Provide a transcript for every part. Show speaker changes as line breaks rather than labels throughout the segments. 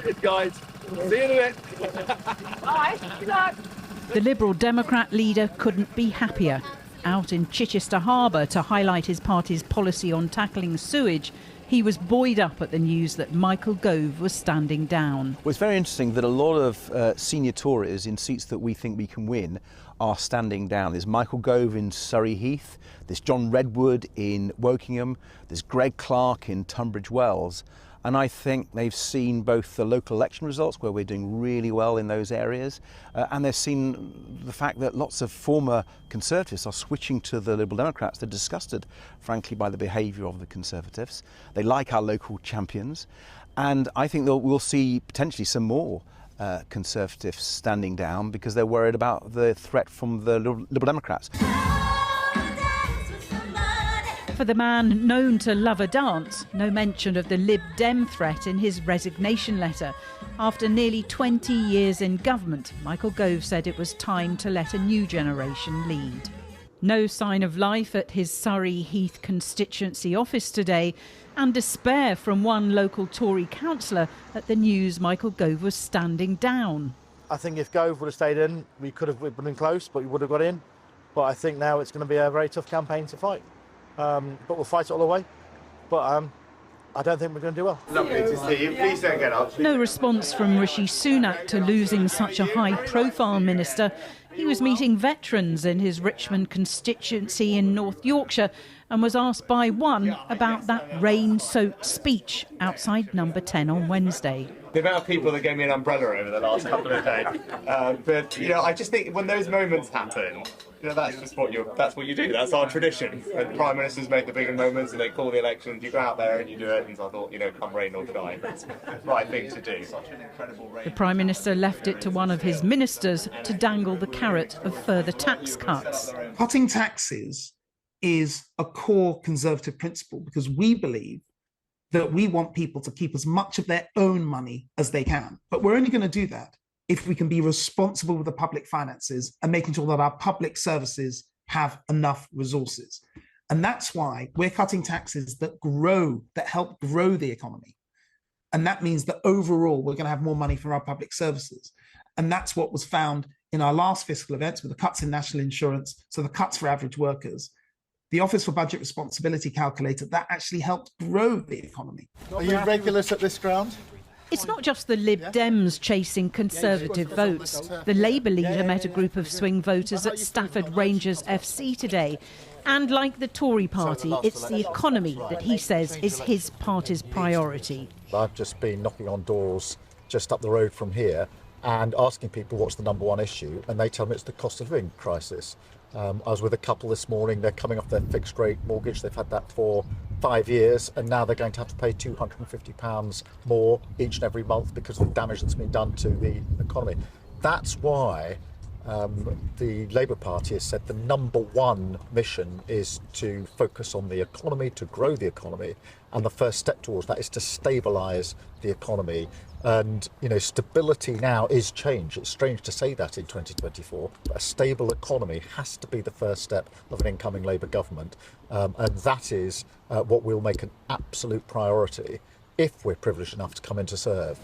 Cheers, guys. See you in a bit. Bye. Good luck.
The Liberal Democrat leader couldn't be happier. Out in Chichester Harbour to highlight his party's policy on tackling sewage, he was buoyed up at the news that Michael Gove was standing down.
Well, it's very interesting that a lot of senior Tories in seats that we think we can win are standing down. There's Michael Gove in Surrey Heath, there's John Redwood in Wokingham, there's Greg Clark in Tunbridge Wells. And I think they've seen both the local election results, where we're doing really well in those areas, and they've seen the fact that lots of former Conservatives are switching to the Liberal Democrats. They're disgusted, frankly, by the behaviour of the Conservatives. They like our local champions, and I think that we'll see potentially some more Conservatives standing down because they're worried about the threat from the Liberal Democrats.
For the man known to love a dance, no mention of the Lib Dem threat in his resignation letter. After nearly 20 years in government, Michael Gove said it was time to let a new generation lead. No sign of life at his Surrey Heath constituency office today, and despair from one local Tory councillor at the news Michael Gove was standing down.
I think if Gove would have stayed in, we'd been close, but we would have got in. But I think now it's going to be a very tough campaign to fight. But we'll fight it all the way. But I don't think we're going to do well.
Lovely to see you. Please don't get up.
No response from Rishi Sunak to losing such a high-profile minister. He was meeting veterans in his Richmond constituency in North Yorkshire and was asked by one about that rain-soaked speech outside Number 10 on Wednesday.
The amount of people that gave me an umbrella over the last couple of days. But, I just think when those moments happen, that's just what you do. That's our tradition. When prime ministers make the bigger moments and they call the elections, you go out there and you do it. And I thought, come rain or shine, it's the right thing to do.
The Prime Minister left it to one of his ministers to dangle the carrot of further tax cuts.
Cutting taxes is a core Conservative principle because we believe that we want people to keep as much of their own money as they can. But we're only going to do that if we can be responsible with the public finances and making sure that our public services have enough resources. And that's why we're cutting taxes that help grow the economy. And that means that overall, we're going to have more money for our public services. And that's what was found in our last fiscal events with the cuts in national insurance, so the cuts for average workers. The Office for Budget Responsibility calculated that actually helped grow the economy.
Are you regulars at this ground?
It's not just the Lib Dems chasing Conservative votes. The Labour leader met a group of swing voters at Stafford Rangers FC today. And like the Tory party, it's the economy that he says is his party's priority.
I've just been knocking on doors just up the road from here and asking people what's the number one issue, and they tell me it's the cost of living crisis. I was with a couple this morning. They're coming off their fixed rate mortgage. They've had that for 5 years, and now they're going to have to pay £250 more each and every month because of the damage that's been done to the economy. That's why the Labour Party has said the number one mission is to focus on the economy, to grow the economy, and the first step towards that is to stabilise the economy. And, stability now is change. It's strange to say that in 2024, but a stable economy has to be the first step of an incoming Labour government. And that is what we'll make an absolute priority if we're privileged enough to come in to serve.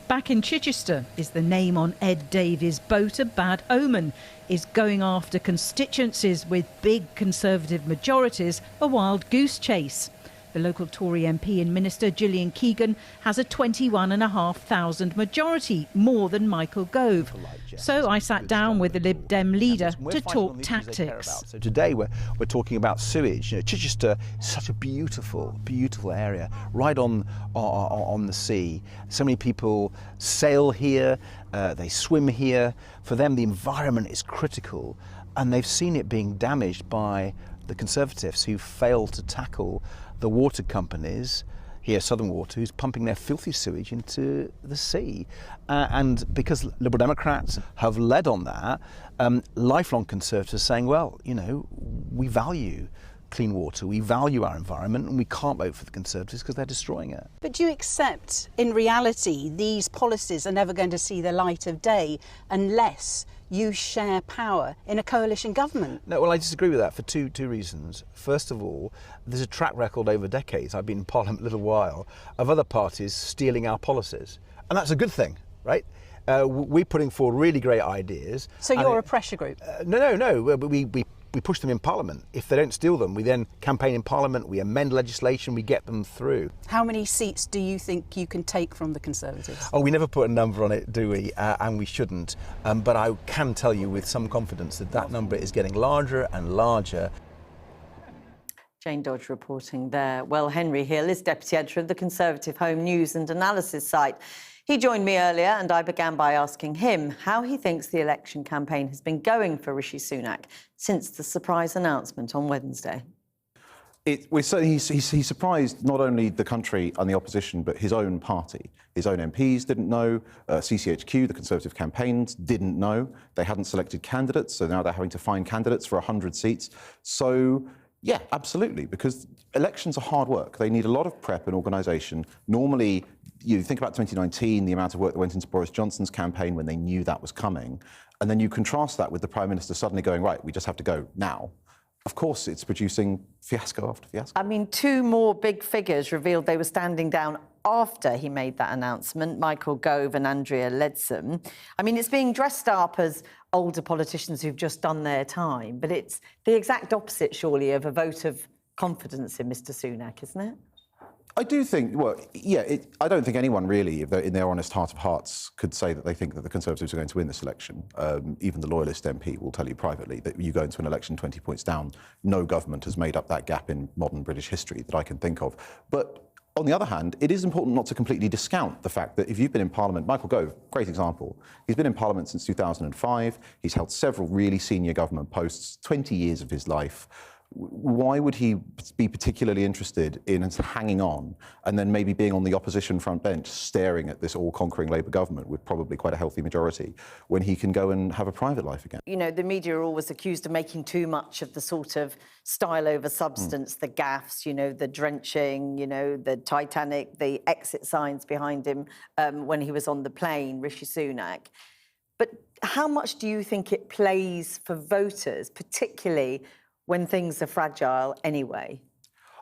Back in Chichester, is the name on Ed Davey's boat a bad omen? Is going after constituencies with big Conservative majorities a wild goose chase? The local Tory MP and Minister Gillian Keegan has a 21,500 majority, more than Michael Gove. So I sat down with the Lib Dem leader to talk tactics.
So today we're talking about sewage. Chichester is such a beautiful, beautiful area, right on the sea. So many people sail here, they swim here. For them, the environment is critical, and they've seen it being damaged by the Conservatives who failed to tackle the water companies here, Southern Water, who's pumping their filthy sewage into the sea. And because Liberal Democrats have led on that, lifelong Conservatives saying, well, we value clean water, we value our environment, and we can't vote for the Conservatives because they're destroying it.
But do you accept, in reality, these policies are never going to see the light of day unless you share power in a coalition government?
No, well, I disagree with that for two reasons. First of all, there's a track record over decades, I've been in Parliament a little while, of other parties stealing our policies. And that's a good thing, right? We're putting forward really great ideas.
So you're a pressure group?
No. We push them in Parliament. If they don't steal them, we then campaign in Parliament, we amend legislation, we get them through.
How many seats do you think you can take from the Conservatives?
Oh, we never put a number on it, do we? And we shouldn't. But I can tell you with some confidence that number is getting larger and larger.
Jane Dodge reporting there. Well, Henry Hill is deputy editor of the Conservative Home News and Analysis site. He joined me earlier and I began by asking him how he thinks the election campaign has been going for Rishi Sunak since the surprise announcement on Wednesday.
He surprised not only the country and the opposition, but his own party. His own MPs didn't know. CCHQ, the Conservative campaigns, didn't know. They hadn't selected candidates, so now they're having to find candidates for 100 seats. So, yeah, absolutely, because elections are hard work. They need a lot of prep and organisation. Normally, you think about 2019, the amount of work that went into Boris Johnson's campaign when they knew that was coming, and then you contrast that with the Prime Minister suddenly going, right, we just have to go now. Of course, it's producing fiasco after fiasco.
I mean, two more big figures revealed they were standing down after he made that announcement, Michael Gove and Andrea Leadsom. I mean, it's being dressed up as older politicians who've just done their time, but it's the exact opposite, surely, of a vote of confidence in Mr Sunak, isn't it?
I do think, well, yeah, I don't think anyone really, if they're in their honest heart of hearts, could say that they think that the Conservatives are going to win this election. Even the Loyalist MP will tell you privately that you go into an election 20 points down, no government has made up that gap in modern British history that I can think of. But on the other hand, it is important not to completely discount the fact that if you've been in Parliament, Michael Gove, great example, he's been in Parliament since 2005, he's held several really senior government posts, 20 years of his life. Why would he be particularly interested in hanging on and then maybe being on the opposition front bench staring at this all-conquering Labour government with probably quite a healthy majority when he can go and have a private life again?
You know, the media are always accused of making too much of the sort of style over substance, the gaffes, you know, the drenching, you know, the Titanic, the exit signs behind him when he was on the plane, Rishi Sunak. But how much do you think it plays for voters, particularly when things are fragile anyway?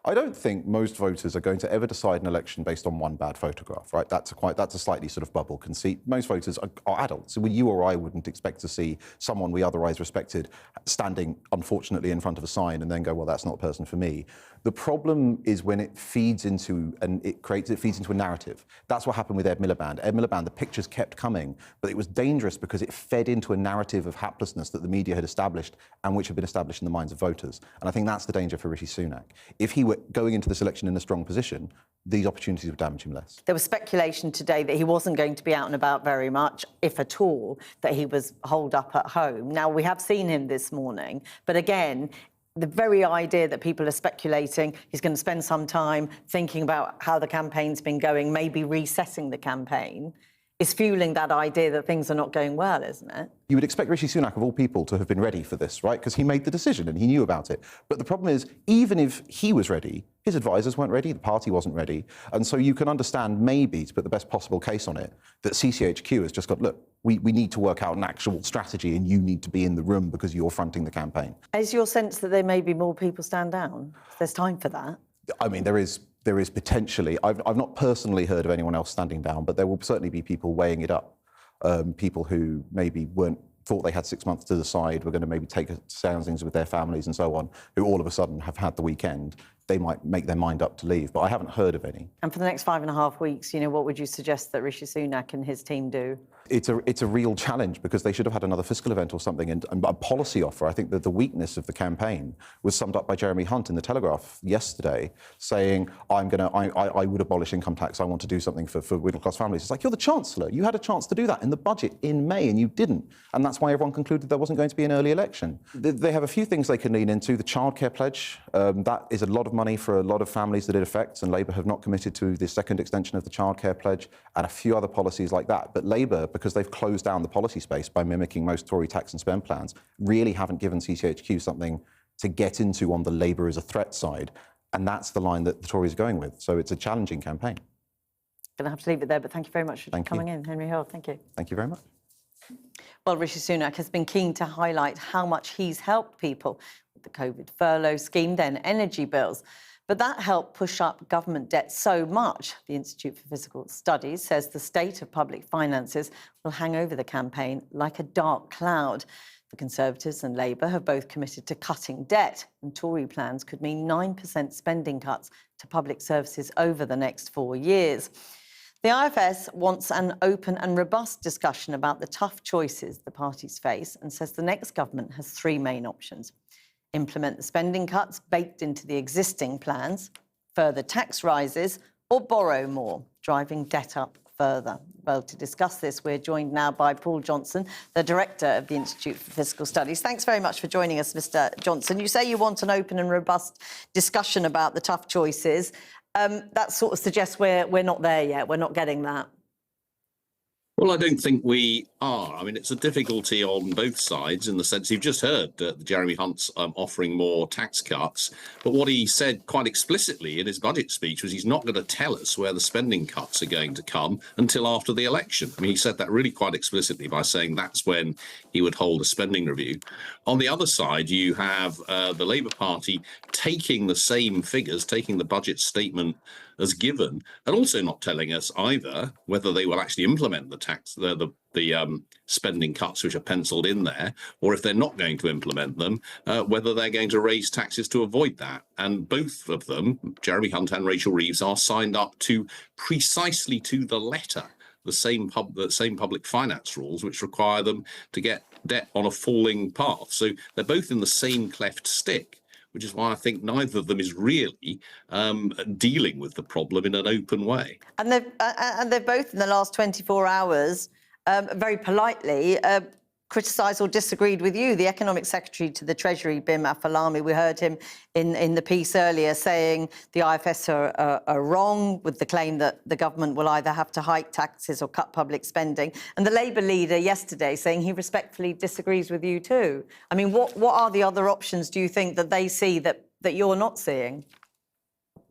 I don't think most voters are going to ever decide an election based on one bad photograph, right? That's a slightly sort of bubble conceit. Most voters are adults. So you or I wouldn't expect to see someone we otherwise respected standing, unfortunately, in front of a sign and then go, well, that's not a person for me. The problem is when it feeds into a narrative. That's what happened with Ed Miliband. Ed Miliband, the pictures kept coming, but it was dangerous because it fed into a narrative of haplessness that the media had established and which had been established in the minds of voters. And I think that's the danger for Rishi Sunak. If he were going into this election in a strong position, these opportunities would damage him less.
There was speculation today that he wasn't going to be out and about very much, if at all, that he was holed up at home. Now, we have seen him this morning, but again, the very idea that people are speculating he's going to spend some time thinking about how the campaign's been going, maybe resetting the campaign, is fueling that idea that things are not going well, isn't it?
You would expect Rishi Sunak, of all people, to have been ready for this, right? Because he made the decision and he knew about it. But the problem is, even if he was ready, his advisors weren't ready, the party wasn't ready. And so you can understand, maybe, to put the best possible case on it, that CCHQ has just got, look, we need to work out an actual strategy and you need to be in the room because you're fronting the campaign.
Is your sense that there may be more people stand down? There's time for that.
I mean, there is potentially, I've not personally heard of anyone else standing down, but there will certainly be people weighing it up. People who maybe thought they had 6 months to decide, were going to maybe take soundings with their families and so on, who all of a sudden have had the weekend. They might make their mind up to leave, but I haven't heard of any.
And for the next 5.5 weeks, you know, what would you suggest that Rishi Sunak and his team do?
It's a real challenge because they should have had another fiscal event or something and a policy offer. I think that the weakness of the campaign was summed up by Jeremy Hunt in the Telegraph yesterday, saying, I would abolish income tax, I want to do something for middle-class families. It's like, you're the Chancellor. You had a chance to do that in the budget in May and you didn't. And that's why everyone concluded there wasn't going to be an early election. They have a few things they can lean into. The childcare pledge, that is a lot of money for a lot of families that it affects, and Labour have not committed to the second extension of the childcare pledge and a few other policies like that. But Labour, because they've closed down the policy space by mimicking most Tory tax and spend plans, really haven't given CCHQ something to get into on the Labour is a threat side. And that's the line that the Tories are going with. So it's a challenging campaign.
Going to have to leave it there, but thank you very much for coming in, Henry Hill. Thank you.
Thank you very much.
Well, Rishi Sunak has been keen to highlight how much he's helped people with the COVID furlough scheme, then energy bills. But that helped push up government debt so much, the Institute for Fiscal Studies says the state of public finances will hang over the campaign like a dark cloud. The Conservatives and Labour have both committed to cutting debt, and Tory plans could mean 9% spending cuts to public services over the next 4 years. The IFS wants an open and robust discussion about the tough choices the parties face and says the next government has 3 main options: implement the spending cuts baked into the existing plans, further tax rises, or borrow more, driving debt up further. Well, to discuss this, we're joined now by Paul Johnson, the Director of the Institute for Fiscal Studies. Thanks very much for joining us, Mr. Johnson. You say you want an open and robust discussion about the tough choices. That sort of suggests we're not there yet. We're not getting that.
Well, I don't think we are. I mean, it's a difficulty on both sides in the sense you've just heard Jeremy Hunt's offering more tax cuts. But what he said quite explicitly in his budget speech was he's not going to tell us where the spending cuts are going to come until after the election. I mean, he said that really quite explicitly by saying that's when he would hold a spending review. On the other side, you have the Labour Party taking the same figures, taking the budget statement as given, and also not telling us either whether they will actually implement the spending cuts which are penciled in there, or if they're not going to implement them, whether they're going to raise taxes to avoid that. And both of them, Jeremy Hunt and Rachel Reeves, are signed up to precisely to the letter the same public finance rules which require them to get debt on a falling path. So they're both in the same cleft stick, which is why I think neither of them is really dealing with the problem in an open way. And
they've both, in the last 24 hours, very politely criticised or disagreed with you. The Economic Secretary to the Treasury, Bim Afalami, we heard him in the piece earlier saying the IFS are wrong with the claim that the government will either have to hike taxes or cut public spending. And the Labour leader yesterday saying he respectfully disagrees with you too. I mean, what are the other options, do you think, that they see that you're not seeing?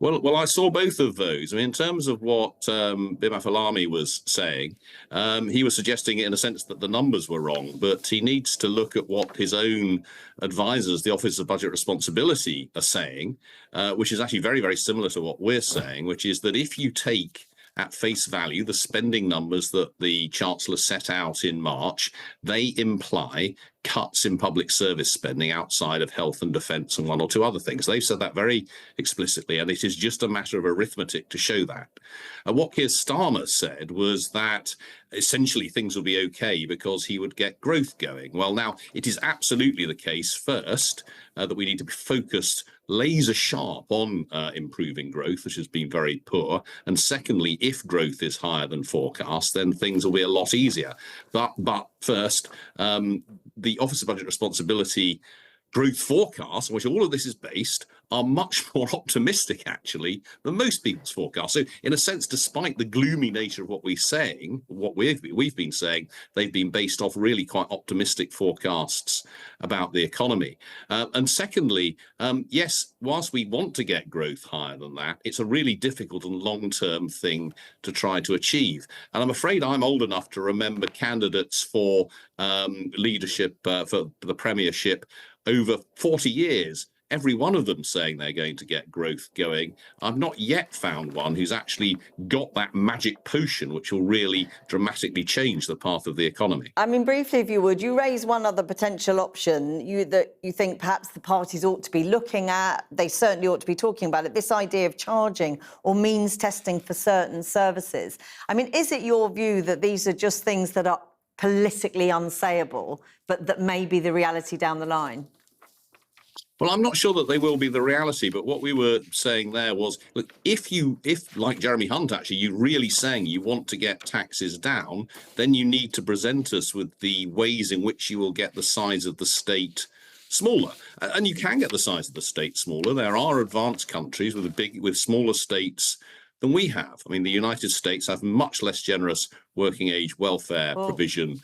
Well, I saw both of those. I mean, in terms of what Bim Afalami was saying, he was suggesting in a sense that the numbers were wrong, but he needs to look at what his own advisors, the Office of Budget Responsibility, are saying, which is actually very, very similar to what we're saying, which is that if you take at face value the spending numbers that the Chancellor set out in March, they imply cuts in public service spending outside of health and defence and one or two other things. They've said that very explicitly, and it is just a matter of arithmetic to show that. What Keir Starmer said was that essentially things will be okay because he would get growth going. Well, now, it is absolutely the case, first, that we need to be focused laser sharp on improving growth, which has been very poor. And secondly, if growth is higher than forecast, then things will be a lot easier. But first, the Office of Budget Responsibility growth forecasts, on which all of this is based, are much more optimistic, actually, than most people's forecasts. So, in a sense, despite the gloomy nature of what we're saying, what we've been saying, they've been based off really quite optimistic forecasts about the economy. And secondly, yes, whilst we want to get growth higher than that, it's a really difficult and long-term thing to try to achieve. And I'm afraid I'm old enough to remember candidates for leadership, for the premiership, over 40 years, every one of them saying they're going to get growth going. I've not yet found one who's actually got that magic potion which will really dramatically change the path of the economy.
I mean, briefly, if you would, you raise one other potential option that you think perhaps the parties ought to be looking at. They certainly ought to be talking about it, this idea of charging or means testing for certain services. I mean, is it your view that these are just things that are politically unsayable, but that may be the reality down the line?
Well, I'm not sure that they will be the reality, but what we were saying there was, look, if like Jeremy Hunt, actually, you're really saying you want to get taxes down, then you need to present us with the ways in which you will get the size of the state smaller. And you can get the size of the state smaller. There are advanced countries with smaller states than we have. I mean, the United States have much less generous working age welfare provision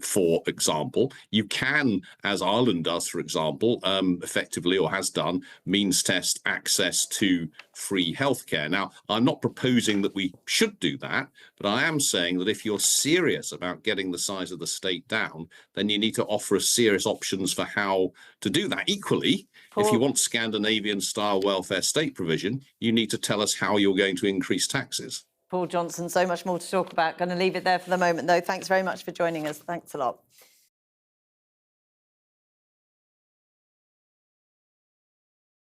for example. You can, as Ireland does, for example, effectively, or has done, means test access to free healthcare. Now, I'm not proposing that we should do that, but I am saying that if you're serious about getting the size of the state down, then you need to offer us serious options for how to do that. Equally, if you want Scandinavian-style welfare state provision, you need to tell us how you're going to increase taxes.
Paul Johnson, so much more to talk about. Going to leave it there for the moment, though. Thanks very much for joining us. Thanks a lot.